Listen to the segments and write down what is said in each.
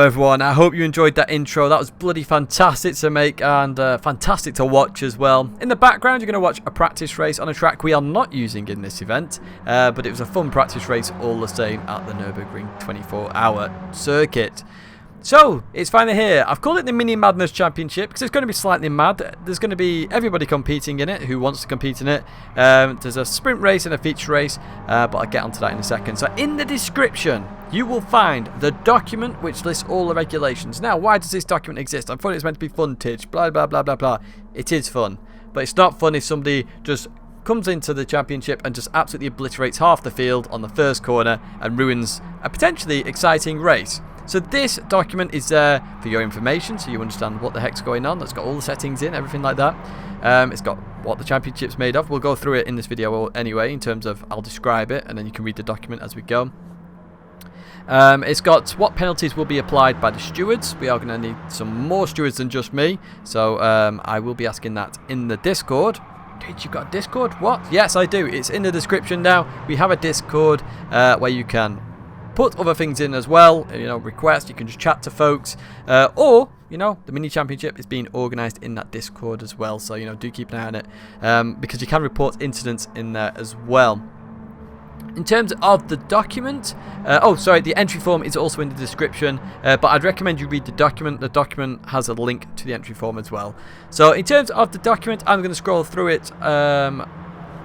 everyone, I hope you enjoyed that intro. That was bloody fantastic to make and fantastic to watch as well. In the background you're going to watch a practice race on a track we are not using in this event, but it was a fun practice race all the same at the Nürburgring 24-hour circuit. So, it's finally here. I've called it the Mini Madness Championship because it's going to be slightly mad. There's going to be everybody competing in it who wants to compete in it. There's a sprint race and a feature race, but I'll get onto that in a second. So, in the description, you will find the document which lists all the regulations. Now, why does this document exist? I thought it was meant to be fun, Tidge, blah, blah, blah, blah, blah. It is fun, but it's not fun if somebody just comes into the championship and just absolutely obliterates half the field on the first corner and ruins a potentially exciting race. So this document is there for your information, so you understand what the heck's going on. It's got all the settings in, everything like that. It's got what the championship's made of. We'll go through it in this video anyway, in terms of I'll describe it, and then you can read the document as we go. It's got what penalties will be applied by the stewards. We are going to need some more stewards than just me, so I will be asking that in the Discord. Did you got a Discord? What? Yes, I do. It's in the description now. We have a Discord where you can put other things in as well, you know, request, you can just chat to folks, or, you know, the mini championship is being organised in that Discord as well, so, you know, do keep an eye on it, because you can report incidents in there as well. In terms of the document, the entry form is also in the description, but I'd recommend you read the document. The document has a link to the entry form as well. So in terms of the document, I'm going to scroll through it.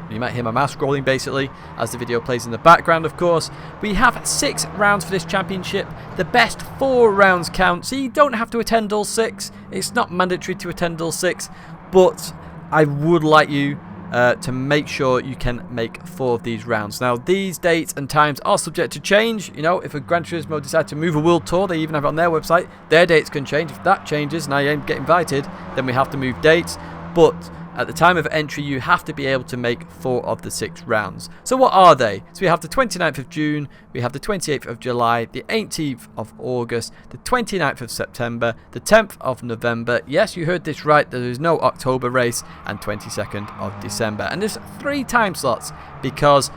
You might hear my mouse scrolling basically as the video plays in the background, of course. We have 6 rounds for this championship. The best 4 rounds count, so you don't have to attend all 6. It's not mandatory to attend all 6, but I would like you to make sure you can make 4 of these rounds. Now, these dates and times are subject to change. You know, if a Gran Turismo decide to move a world tour, they even have it on their website, their dates can change. If that changes and I don't get invited, then we have to move dates. But at the time of entry, you have to be able to make 4 of the 6 rounds. So what are they? So we have the 29th of June, we have the 28th of July, the 18th of August, the 29th of September, the 10th of November. Yes, you heard this right, there is no October race, and 22nd of December. And there's 3 time slots because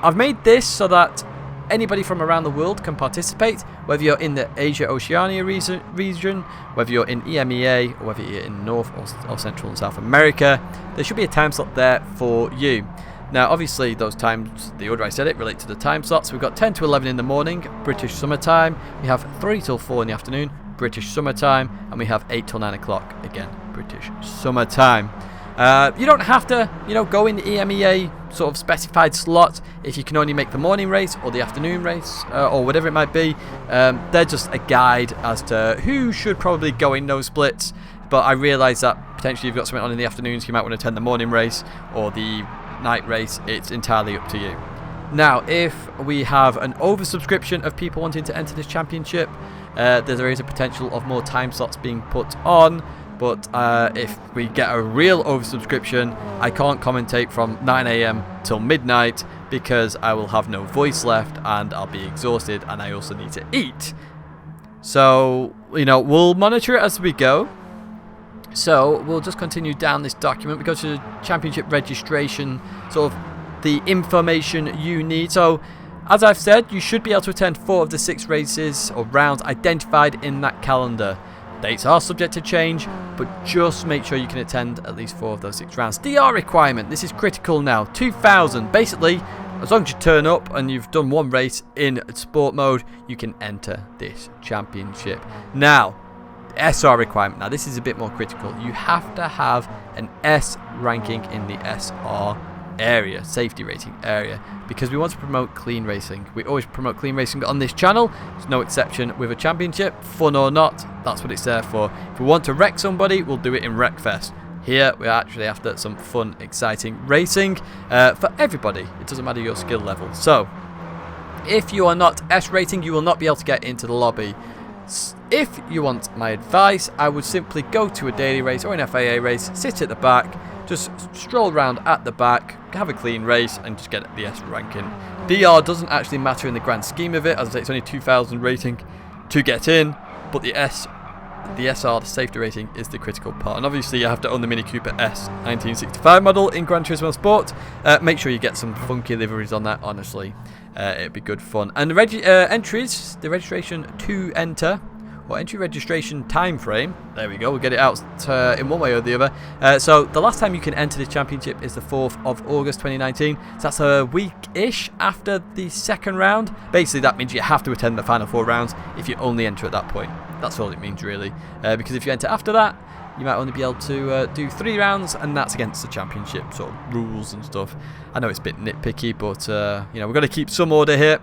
I've made this so that anybody from around the world can participate, whether you're in the Asia-Oceania region, whether you're in EMEA, or whether you're in North or Central and South America. There should be a time slot there for you. Now, obviously, those times, the order I said it, relate to the time slots. We've got 10 to 11 in the morning, British summertime. We have 3 till 4 in the afternoon, British summertime. And we have 8 till 9 o'clock, again, British summertime. You don't have to, you know, go in the EMEA sort of specified slot if you can only make the morning race or the afternoon race or whatever it might be. They're just a guide as to who should probably go in those splits. But I realise that potentially you've got something on in the afternoons, you might want to attend the morning race or the night race. It's entirely up to you. Now, if we have an oversubscription of people wanting to enter this championship, there is a potential of more time slots being put on. But if we get a real oversubscription, I can't commentate from 9 AM till midnight because I will have no voice left and I'll be exhausted and I also need to eat. So, you know, we'll monitor it as we go. So, we'll just continue down this document. We go to the championship registration, sort of the information you need. So, as I've said, you should be able to attend 4 of the 6 races or rounds identified in that calendar. Dates are subject to change, but just make sure you can attend at least 4 of those 6 rounds. DR requirement, this is critical now, 2,000. Basically, as long as you turn up and you've done 1 race in sport mode, you can enter this championship. Now, SR requirement, now this is a bit more critical. You have to have an S ranking in the SR area, safety rating area, because we want to promote clean racing. We always promote clean racing on this channel. There's no exception with a championship, fun or not, that's what it's there for. If we want to wreck somebody, we'll do it in Wreckfest. Here we're actually after some fun, exciting racing for everybody. It doesn't matter your skill level. So if you are not S rating, you will not be able to get into the lobby. If you want my advice, I would simply go to a daily race or an FIA race, sit at the back, just stroll around at the back, have a clean race and just get the S ranking. DR doesn't actually matter in the grand scheme of it, as I say, it's only 2,000 rating to get in, but the SR, the safety rating, is the critical part. And obviously you have to own the Mini Cooper S 1965 model in Gran Turismo Sport. Make sure you get some funky liveries on that, honestly. It'd be good fun. And the entries, the registration to enter or entry registration time frame. There we go, we'll get it out in one way or the other. So the last time you can enter this championship is the 4th of August 2019. So that's a week-ish after the second round. Basically, that means you have to attend the final 4 rounds if you only enter at that point. That's all it means, really. Because if you enter after that, you might only be able to do 3 rounds, and that's against the championship sort of rules and stuff. I know it's a bit nitpicky, but you know, we've got to keep some order here.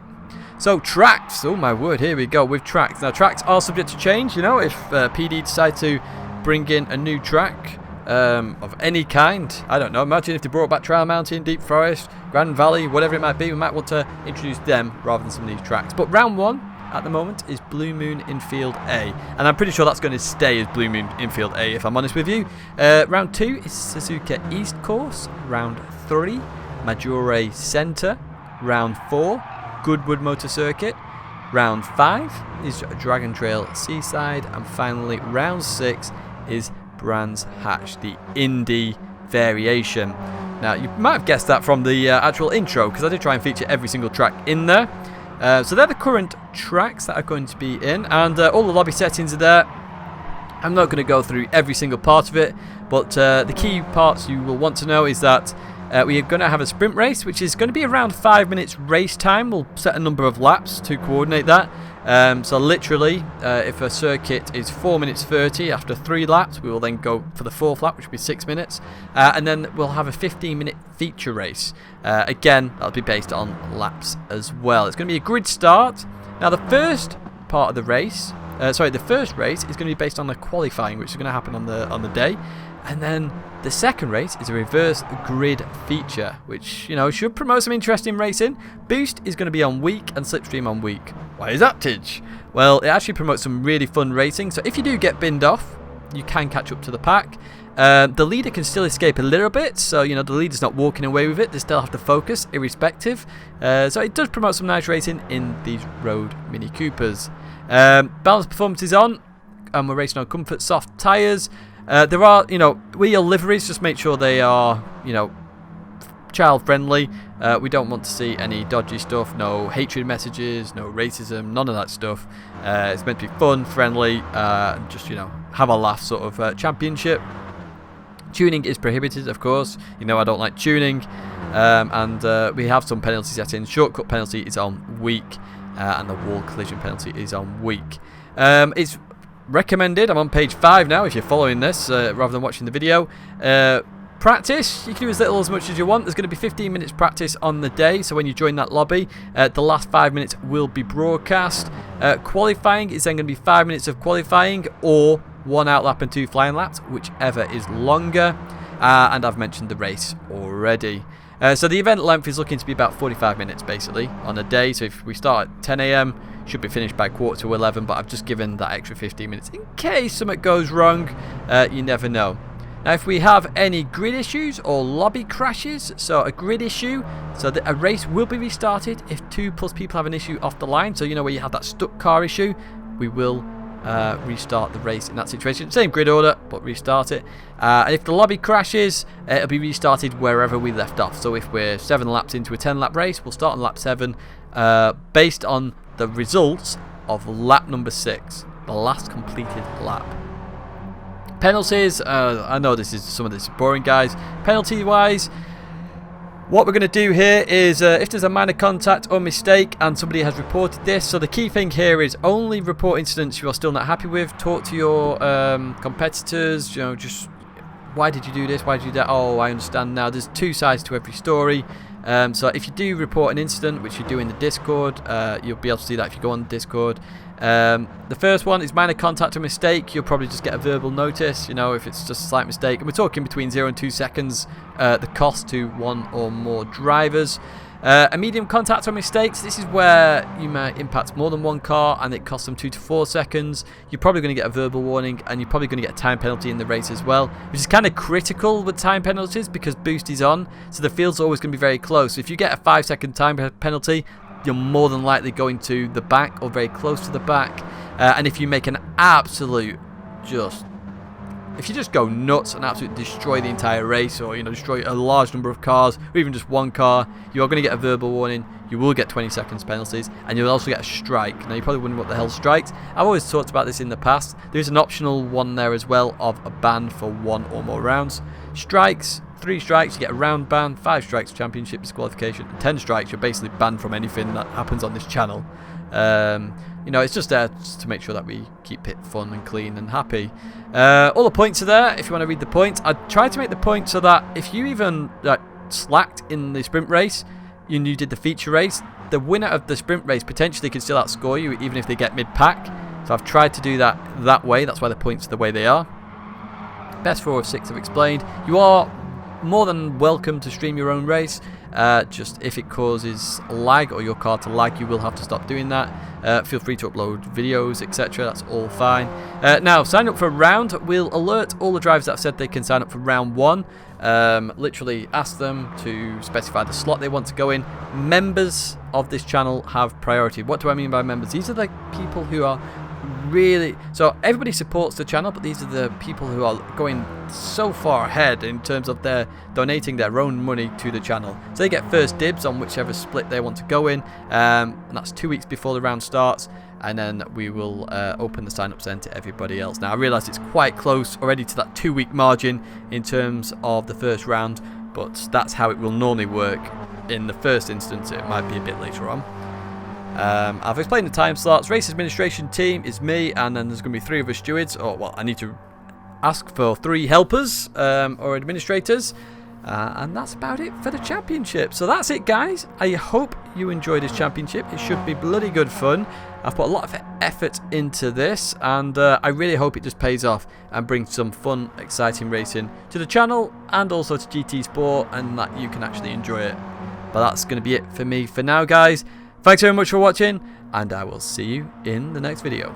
So tracks, oh my word, here we go with tracks. Now tracks are subject to change, you know, if PD decide to bring in a new track of any kind. I don't know, imagine if they brought back Trial Mountain, Deep Forest, Grand Valley, whatever it might be, we might want to introduce them rather than some of these tracks. But round 1 at the moment is Blue Moon Infield A, and I'm pretty sure that's going to stay as Blue Moon Infield A if I'm honest with you. Round 2 is Suzuka East Course, round 3 Maggiore Centre, round 4 Goodwood Motor Circuit, round 5 is Dragon Trail Seaside, and finally round 6 is Brands Hatch, the Indy variation. Now you might have guessed that from the actual intro, because I did try and feature every single track in there. So they're the current tracks that are going to be in, and all the lobby settings are there. I'm not going to go through every single part of it, but the key parts you will want to know is that we are going to have a sprint race, which is going to be around 5 minutes race time. We'll set a number of laps to coordinate that. So literally, if a circuit is 4 minutes 30 after 3 laps, we will then go for the 4th lap, which will be 6 minutes. And then we'll have a 15-minute feature race. Again, that'll be based on laps as well. It's going to be a grid start. Now, the first part of the race, the first race is going to be based on the qualifying, which is going to happen on the day. And then the second race is a reverse grid feature, which, you know, should promote some interesting racing. Boost is going to be on week and Slipstream on week. Why is that, Tidge? Well, it actually promotes some really fun racing. So if you do get binned off, you can catch up to the pack. The leader can still escape a little bit, so, you know, the leader's not walking away with it. They still have to focus, irrespective. So it does promote some nice racing in these road Mini Coopers. Balance performance is on, and we're racing on comfort soft tyres. There are, you know, wheel liveries, just make sure they are, you know, child friendly. We don't want to see any dodgy stuff, no hatred messages, no racism, none of that stuff. It's meant to be fun, friendly, just, you know, have a laugh sort of championship. Tuning is prohibited, of course. You know, I don't like tuning. And we have some penalty settings. Shortcut penalty is on week, and the wall collision penalty is on week. It's recommended. I'm on page 5 now if you're following this rather than watching the video. Practice, you can do as little as much as you want. There's going to be 15 minutes practice on the day, so when you join that lobby, the last 5 minutes will be broadcast. Qualifying is then going to be 5 minutes of qualifying, or 1 outlap and 2 flying laps, whichever is longer. And I've mentioned the race already. So the event length is looking to be about 45 minutes basically on a day. So if we start at 10 AM, should be finished by 11:15, but I've just given that extra 15 minutes in case something goes wrong. You never know. Now, if we have any grid issues or lobby crashes, so a grid issue, so that a race will be restarted if 2+ people have an issue off the line. So, you know, where you have that stuck car issue, we will restart the race in that situation. Same grid order, but restart it. And if the lobby crashes, it'll be restarted wherever we left off. So if we're 7 laps into a 10-lap race, we'll start on lap 7 based on the results of lap number 6, the last completed lap. Penalties, I know some of this is boring, guys. Penalty wise, what we're going to do here is if there's a minor contact or mistake and somebody has reported this, so the key thing here is only report incidents you are still not happy with. Talk to your competitors, you know, just why did you do this, why did you do that? Oh, I understand now. There's 2 sides to every story. So if you do report an incident, which you do in the Discord, you'll be able to see that if you go on the Discord. The first one is minor contact or mistake. You'll probably just get a verbal notice, you know, if it's just a slight mistake. And we're talking between 0 and 2 seconds, the cost to 1 or more drivers. A medium contact or mistakes, this is where you might impact more than 1 car and it costs them 2 to 4 seconds. You're probably going to get a verbal warning, and you're probably going to get a time penalty in the race as well, which is kind of critical with time penalties because boost is on, so the field's always going to be very close. If you get a 5-second time penalty, you're more than likely going to the back or very close to the back. And if you make an absolute just if you just go nuts and absolutely destroy the entire race, or destroy a large number of cars, or even just one car, you are going to get a verbal warning. You will get 20 seconds penalties, and you'll also get a strike. Now, you're probably wondering what the hell strikes. I've always talked about this in the past. There's an optional one there as well of a ban for 1 or more rounds. Strikes, 3 strikes, you get a round ban. 5 strikes, championship disqualification. And 10 strikes, you're basically banned from anything that happens on this channel. It's just there just to make sure that we keep it fun and clean and happy. All the points are there if you want to read the points. I tried to make the point so that if you even slacked in the sprint race, and you did the feature race, the winner of the sprint race potentially can still outscore you even if they get mid-pack. So I've tried to do that way. That's why the points are the way they are. Best 4 of 6 I've explained. You are more than welcome to stream your own race. Just if it causes lag or your car to lag, you will have to stop doing that. Feel free to upload videos, etc. That's all fine. Now, sign up for a round. We'll alert all the drivers that have said they can sign up for round 1. Literally ask them to specify the slot they want to go in. Members of this channel have priority. What do I mean by members? These are the people who are really, so everybody supports the channel, but these are the people who are going so far ahead in terms of their donating their own money to the channel. So they get first dibs on whichever split they want to go in, and that's 2 weeks before the round starts. And then we will open the sign-up then to everybody else. Now, I realise it's quite close already to that 2-week margin in terms of the first round, but that's how it will normally work in the first instance. It might be a bit later on. I've explained the time slots. Race administration team is me, and then there's going to be 3 of us stewards. Or, well, I need to ask for 3 helpers or administrators. And that's about it for the championship. So that's it, guys. I hope you enjoyed this championship. It should be bloody good fun. I've put a lot of effort into this, and I really hope it just pays off and brings some fun, exciting racing to the channel and also to GT Sport, and that you can actually enjoy it. But that's going to be it for me for now, guys. Thanks very much for watching, and I will see you in the next video.